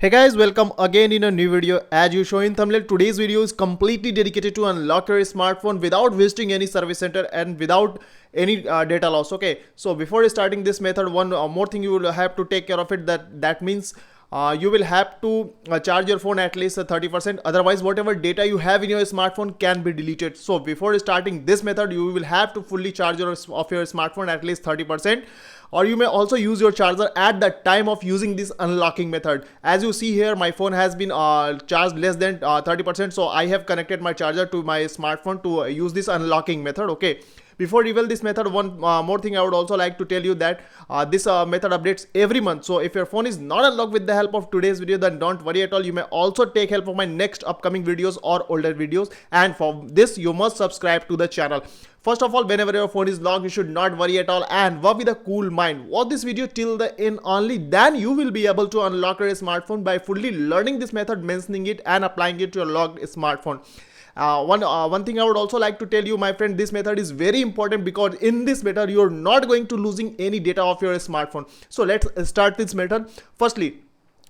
Hey guys, welcome again in a new video. As you show in thumbnail, today's video is completely dedicated to unlock your smartphone without visiting any service center and without any data loss. Okay, so before starting this method, one more thing you will have to take care of it. That means you will have to charge your phone at least 30%. Otherwise, whatever data you have in your smartphone can be deleted. So before starting this method, you will have to fully charge your smartphone at least 30%. Or you may also use your charger at the time of using this unlocking method. As you see here, my phone has been charged less than 30%, so I have connected my charger to my smartphone to use this unlocking method. Okay, before reveal this method, one more thing I would also like to tell you that this method updates every month. So if your phone is not unlocked with the help of today's video, then don't worry at all. You may also take help of my next upcoming videos or older videos, and for this you must subscribe to the channel. First of all, whenever your phone is locked, you should not worry at all and work with a cool mind. Watch this video till the end only, then you will be able to unlock your smartphone by fully learning this method, mentioning it and applying it to your locked smartphone. One thing I would also like to tell you, my friend, this method is very important because in this method you are not going to losing any data of your smartphone. So let's start this method. Firstly,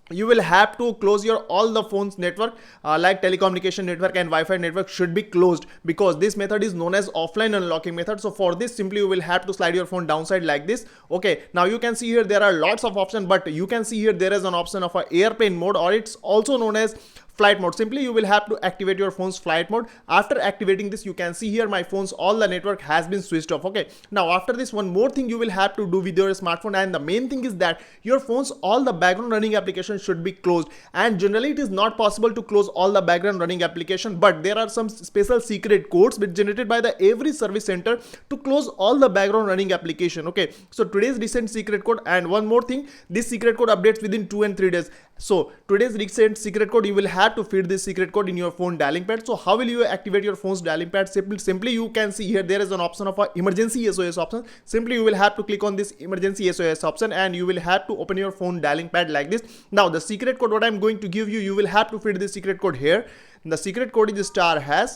you will have to close your all the phones network like telecommunication network and Wi-Fi network should be closed, because this method is known as offline unlocking method. So for this, simply you will have to slide your phone downside like this. Okay, now you can see here there are lots of options, but you can see here there is an option of a airplane mode, or it's also known as flight mode. Simply you will have to activate your phone's flight mode. After activating this, you can see here my phone's all the network has been switched off. Okay, now after this, one more thing you will have to do with your smartphone, and the main thing is that your phone's all the background running applications should be closed. And generally it is not possible to close all the background running application, but there are some special secret codes which generated by the every service center to close all the background running application. Okay, so today's recent secret code, and one more thing, this secret code updates within 2 and 3 days. So today's recent secret code, you will have to feed this secret code in your phone dialing pad. So how will you activate your phone's dialing pad? Simply you can see here there is an option of a emergency SOS option. Simply you will have to click on this emergency SOS option and you will have to open your phone dialing pad like this. Now the secret code what I'm going to give you, you will have to feed this secret code here. The secret code is star hash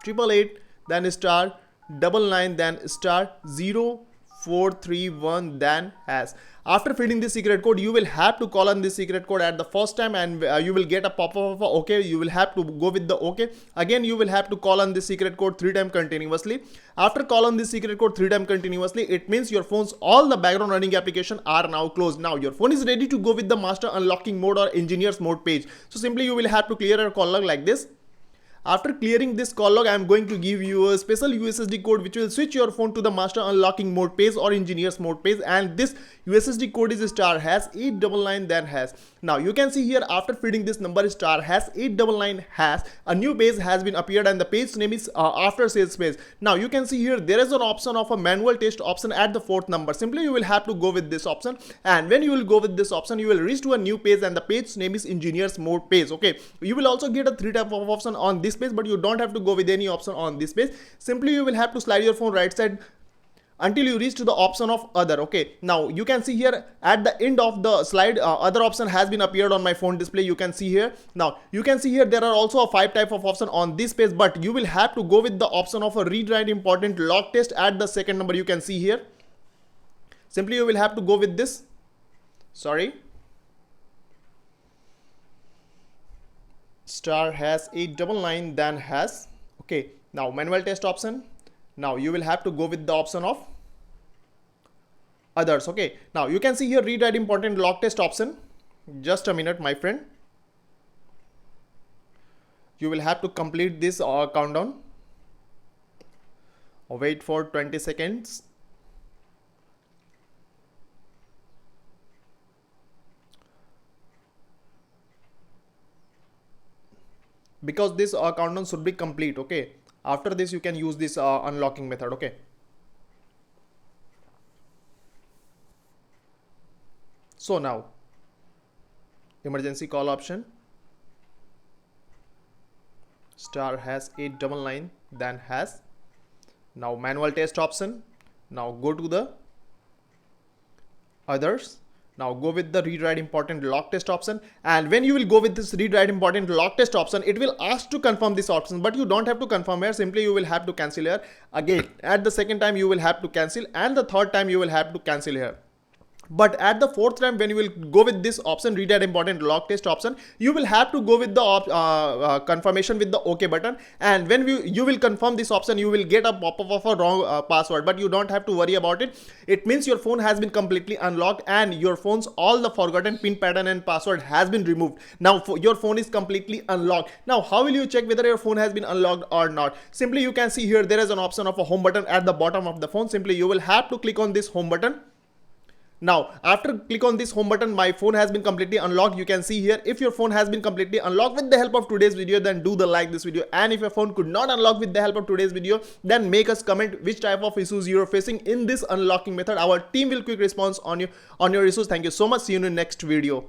888 then star 99 then star 0431 then hash. After feeding this secret code, you will have to call on this secret code at the first time, and you will get a pop-up of OK. You will have to go with the OK. Again, you will have to call on this secret code 3 times continuously. After call on this secret code 3 times continuously, it means your phone's all the background running application are now closed. Now your phone is ready to go with the master unlocking mode or engineers mode page. So simply you will have to clear your call log like this. After clearing this call log, I am going to give you a special USSD code which will switch your phone to the master unlocking mode page or engineers mode page, and this USSD code is star hash 899 then hash. Now you can see here after feeding this number star hash 899 hash, a new page has been appeared and the page name is after sales page. Now you can see here there is an option of a manual test option at the 4th number. Simply you will have to go with this option, and when you will go with this option, you will reach to a new page and the page name is engineers mode page. Okay, you will also get a 3 type of option on this page, but you don't have to go with any option on this page. Simply you will have to slide your phone right side until you reach to the option of other. Okay, now you can see here at the end of the slide other option has been appeared on my phone display. You can see here. Now you can see here there are also a 5 type of option on this page, but you will have to go with the option of a read write important lock test at the 2nd number. You can see here. Simply you will have to go with this. Sorry, star hash 899 then hash. Okay, now manual test option. Now you will have to go with the option of others. Okay, now you can see here read write important lock test option. Just a minute, my friend. You will have to complete this countdown. Wait for 20 seconds. Because this countdown should be complete. Okay, after this you can use this unlocking method. Okay, so now emergency call option star hash 899 then hash. Now manual test option. Now go to the others. Now go with the read write important lock test option, and when you will go with this read write important lock test option, it will ask to confirm this option, but you don't have to confirm here. Simply you will have to cancel here. Again at the 2nd time you will have to cancel, and the 3rd time you will have to cancel here. But at the fourth time, when you will go with this option, read that important lock test option, you will have to go with the confirmation with the OK button. And when you will confirm this option, you will get a pop-up of a wrong password, but you don't have to worry about it. It means your phone has been completely unlocked and your phone's all the forgotten pin pattern and password has been removed. Now your phone is completely unlocked. Now how will you check whether your phone has been unlocked or not? Simply you can see here there is an option of a home button at the bottom of the phone. Simply you will have to click on this home button. Now, after click on this home button, my phone has been completely unlocked. You can see here, if your phone has been completely unlocked with the help of today's video, then do the like this video. And if your phone could not unlock with the help of today's video, then make us comment which type of issues you are facing in this unlocking method. Our team will quick response on your issues. Thank you so much. See you in the next video.